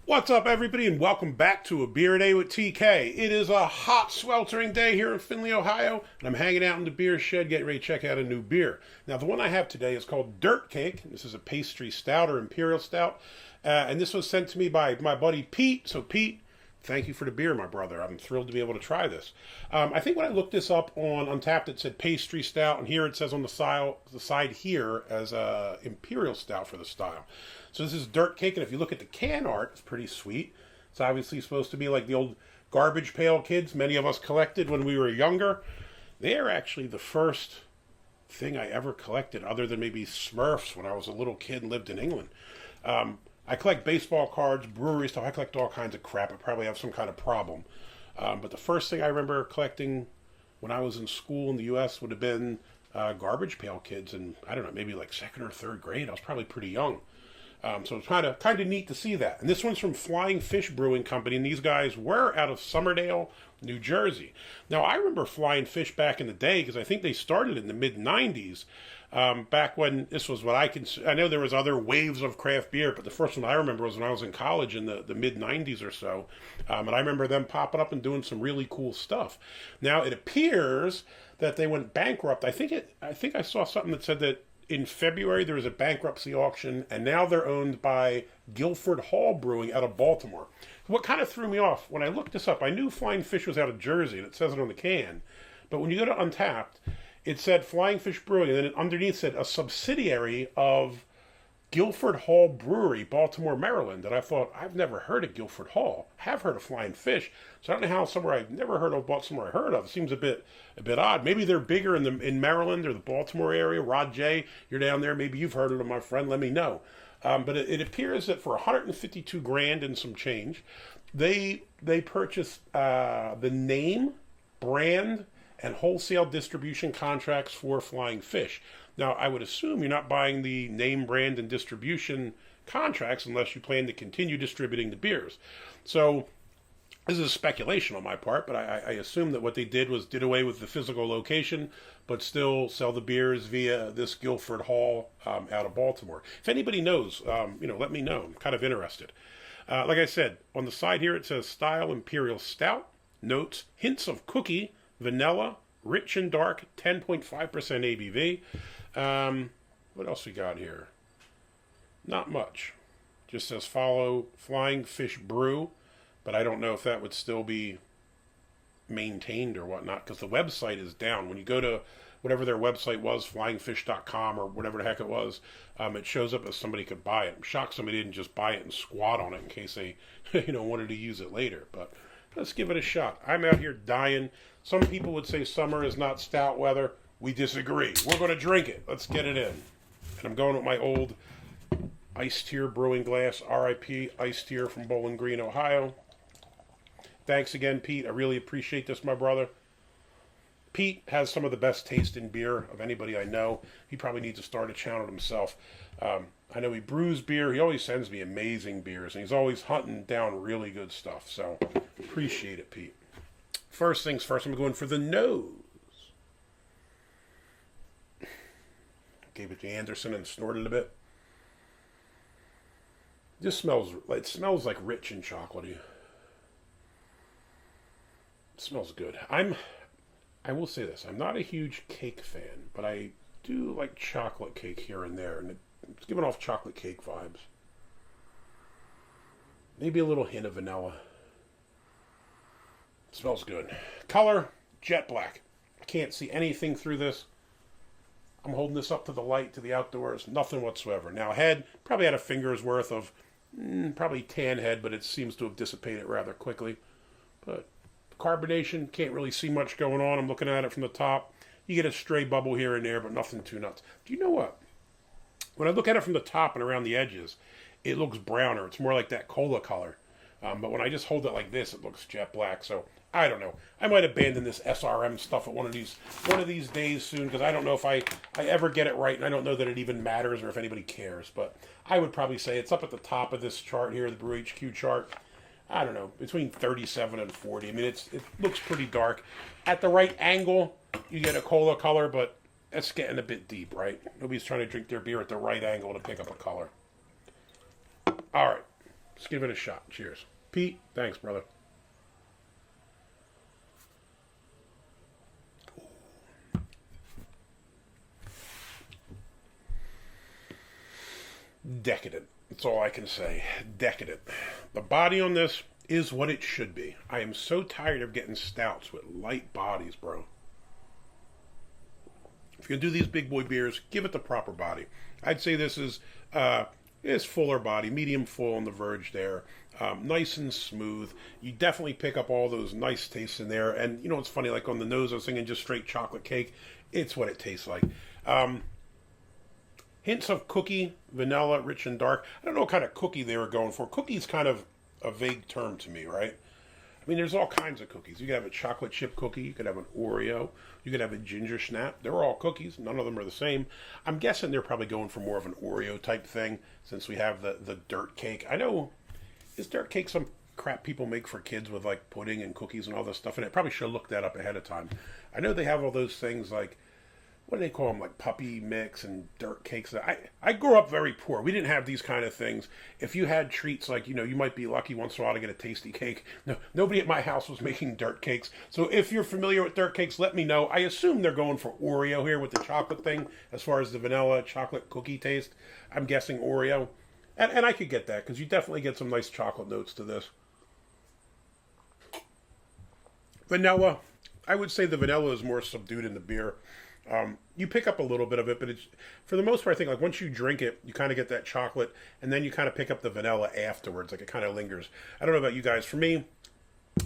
What's up, everybody, and welcome back to A Beer a Day with TK. It is a hot, sweltering day here in Findlay, Ohio, and I'm hanging out in the beer shed getting ready to check out a new beer. Now, the one I have today is called Dirt Cake. This is a pastry stout or Imperial stout, and this was sent to me by my buddy Pete. So, Pete, thank you for the beer, my brother. I'm thrilled to be able to try this. I think when I looked this up on Untappd, it said pastry stout, and here it says on the side here as Imperial stout for the style. So this is Dirt Cake, and if you look at the can art, it's pretty sweet. It's obviously supposed to be like the old garbage pail kids many of us collected when we were younger. They are actually the first thing I ever collected, other than maybe Smurfs when I was a little kid and lived in England. I collect baseball cards, brewery stuff. I collect all kinds of crap. I probably have some kind of problem. But the first thing I remember collecting when I was in school in the U.S. would have been garbage pail kids, and I don't know, maybe like second or third grade. I was probably pretty young. So it's kind of neat to see that. And this one's from Flying Fish Brewing Company, and these guys were out of Somerdale, New Jersey. Now, I remember Flying Fish back in the day because I think they started in the mid-'90s, back when this was what I know there was other waves of craft beer, but the first one I remember was when I was in college in the mid-'90s or so. And I remember them popping up and doing some really cool stuff. Now, it appears that they went bankrupt. I think I saw something that said that in February, there was a bankruptcy auction, and now they're owned by Guilford Hall Brewing out of Baltimore. What kind of threw me off, when I looked this up, I knew Flying Fish was out of Jersey, and it says it on the can. But when you go to Untappd, it said Flying Fish Brewing, and then underneath said a subsidiary of Guilford Hall Brewery, Baltimore, Maryland. And I thought, I've never heard of Guilford Hall. I have heard of Flying Fish. So I don't know how somewhere I've never heard of bought somewhere I heard of. It seems a bit odd. Maybe they're bigger in Maryland or the Baltimore area. Rod J, you're down there. Maybe you've heard of them, my friend. Let me know. But it appears that for 152 grand and some change, they purchased the name, brand, and wholesale distribution contracts for Flying Fish. Now, I would assume you're not buying the name, brand, and distribution contracts unless you plan to continue distributing the beers. So, this is a speculation on my part, but I assume that what they did was did away with the physical location, but still sell the beers via this Guilford Hall out of Baltimore. If anybody knows, let me know. I'm kind of interested. Like I said, on the side here it says Style Imperial Stout, notes, hints of cookie, vanilla, rich and dark, 10.5% ABV. What else we got here? Not much. Just says follow Flying Fish Brew, but I don't know if that would still be maintained or whatnot, because the website is down. When you go to whatever their website was, flyingfish.com or whatever the heck it was, it shows up as somebody could buy it. I'm shocked somebody didn't just buy it and squat on it in case they wanted to use it later, but let's give it a shot. I'm out here dying. Some people would say summer is not stout weather. We disagree. We're going to drink it. Let's get it in. And I'm going with my old Iced Tier brewing glass, RIP Iced Tier from Bowling Green, Ohio. Thanks again, Pete. I really appreciate this, my brother. Pete has some of the best taste in beer of anybody I know. He probably needs to start a channel himself. I know he brews beer. He always sends me amazing beers, and he's always hunting down really good stuff. So, appreciate it, Pete. First things first, I'm going for the nose. Gave it to Anderson and snorted a bit. It smells like rich and chocolatey. It smells good. I will say this, I'm not a huge cake fan, but I do like chocolate cake here and there, and it's giving off chocolate cake vibes. Maybe a little hint of vanilla. It smells good. Color, jet black. I can't see anything through this. I'm holding this up to the light, to the outdoors, nothing whatsoever. Now, head, probably had a finger's worth of, probably tan head, but it seems to have dissipated rather quickly. But carbonation, can't really see much going on. I'm looking at it from the top. You get a stray bubble here and there, but nothing too nuts. Do you know what? When I look at it from the top and around the edges, it looks browner. It's more like that cola color. But when I just hold it like this, it looks jet black. So I don't know. I might abandon this SRM stuff at one of these days soon, because I don't know if I ever get it right, and I don't know that it even matters or if anybody cares. But I would probably say it's up at the top of this chart here, the Brew HQ chart. I don't know, between 37 and 40. I mean, it looks pretty dark. At the right angle, you get a cola color, but that's getting a bit deep, right? Nobody's trying to drink their beer at the right angle to pick up a color. All right. Let's give it a shot. Cheers. Pete, thanks, brother. Decadent. That's all I can say. Decadent. The body on this is what it should be. I am so tired of getting stouts with light bodies, bro. If you're going to do these big boy beers, give it the proper body. I'd say this is fuller body, medium full on the verge there. Nice and smooth. You definitely pick up all those nice tastes in there. And you know what's funny, like on the nose I was thinking just straight chocolate cake. It's what it tastes like. Hints of cookie, vanilla, rich and dark. I don't know what kind of cookie they were going for. Cookie's kind of a vague term to me, right? I mean, there's all kinds of cookies. You could have a chocolate chip cookie. You could have an Oreo. You could have a ginger snap. They're all cookies. None of them are the same. I'm guessing they're probably going for more of an Oreo type thing since we have the dirt cake. I know, is dirt cake some crap people make for kids with like pudding and cookies and all this stuff? And I probably should have looked that up ahead of time. I know they have all those things like, what do they call them, like puppy mix and dirt cakes. I grew up very poor. We didn't have these kind of things. If you had treats like, you know, you might be lucky once in a while to get a tasty cake. No, nobody at my house was making dirt cakes. So if you're familiar with dirt cakes, let me know. I assume they're going for Oreo here with the chocolate thing as far as the vanilla chocolate cookie taste. I'm guessing Oreo. And I could get that because you definitely get some nice chocolate notes to this. Vanilla. I would say the vanilla is more subdued in the beer. You pick up a little bit of it, but it's, for the most part, I think like once you drink it, you kind of get that chocolate, and then you kind of pick up the vanilla afterwards. Like it kind of lingers. I don't know about you guys. For me,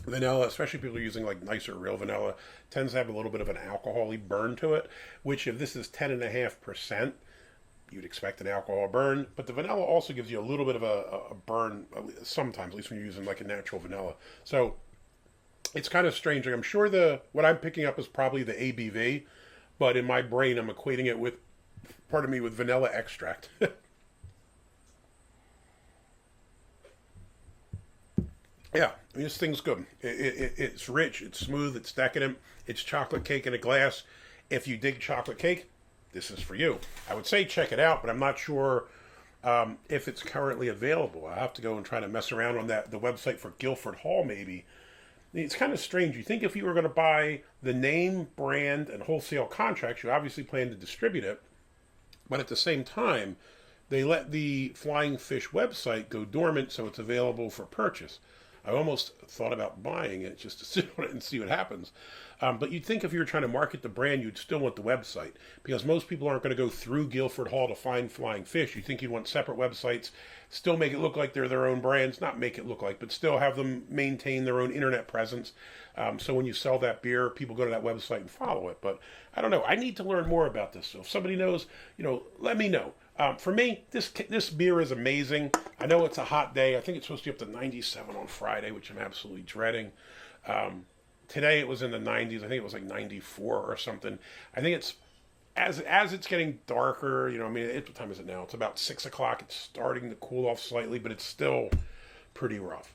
vanilla, especially people using like nicer real vanilla, tends to have a little bit of an alcohol-y burn to it, which if this is 10.5%, you'd expect an alcohol burn. But the vanilla also gives you a little bit of a burn, sometimes, at least when you're using like a natural vanilla. So it's kind of strange. Like I'm sure what I'm picking up is probably the ABV, but in my brain, I'm equating it with, pardon me, with vanilla extract. Yeah, I mean, this thing's good. It's rich, it's smooth, it's decadent, it's chocolate cake in a glass. If you dig chocolate cake, this is for you. I would say check it out, but I'm not sure if it's currently available. I'll have to go and try to mess around on the website for Guilford Hall, maybe. It's kind of strange. You think if you were going to buy the name, brand, and wholesale contracts, you obviously plan to distribute it. But at the same time, they let the Flying Fish website go dormant so it's available for purchase. I almost thought about buying it just to sit on it and see what happens. But you'd think if you were trying to market the brand, you'd still want the website. Because most people aren't going to go through Guilford Hall to find Flying Fish. You think you'd want separate websites, still make it look like they're their own brands. Not make it look like, but still have them maintain their own internet presence. So when you sell that beer, people go to that website and follow it. But I don't know. I need to learn more about this. So if somebody knows, let me know. For me, this beer is amazing. I know it's a hot day. I think it's supposed to be up to 97 on Friday, which I'm absolutely dreading. Today it was in the 90s. I think it was like 94 or something. I think it's as it's getting darker. What time is it now? It's about 6 o'clock. It's starting to cool off slightly, but it's still pretty rough.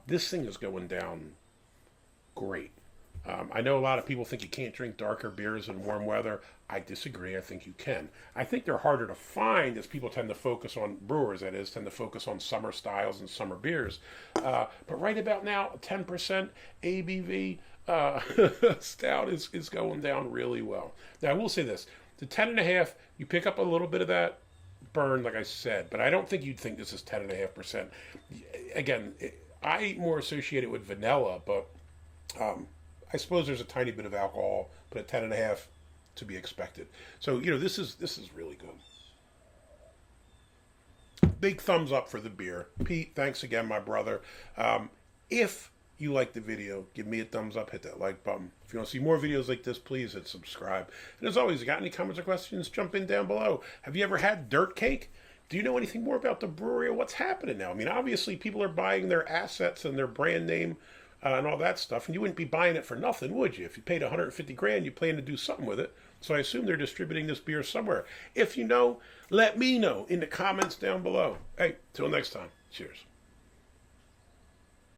This thing is going down great. I know a lot of people think you can't drink darker beers in warm weather. I disagree. I think you can. I think they're harder to find as people tend to focus on, brewers that is, tend to focus on summer styles and summer beers. But right about now, 10% ABV Stout is going down really well. Now, I will say this. The 10.5, you pick up a little bit of that burn, like I said, but I don't think you'd think this is 10.5%. Again, I more associate it with vanilla, but I suppose there's a tiny bit of alcohol, but at 10.5 to be expected. So, this is really good. Big thumbs up for the beer. Pete, thanks again, my brother. If you like the video, give me a thumbs up, hit that like button. If you want to see more videos like this, please hit subscribe. And as always, you got any comments or questions, jump in down below. Have you ever had dirt cake? Do you know anything more about the brewery or what's happening now? I mean, obviously, people are buying their assets and their brand name and all that stuff, and you wouldn't be buying it for nothing, would you? If you paid 150 grand, you plan to do something with it. So I assume they're distributing this beer somewhere. If you know, let me know in the comments down below. Hey, till next time. Cheers.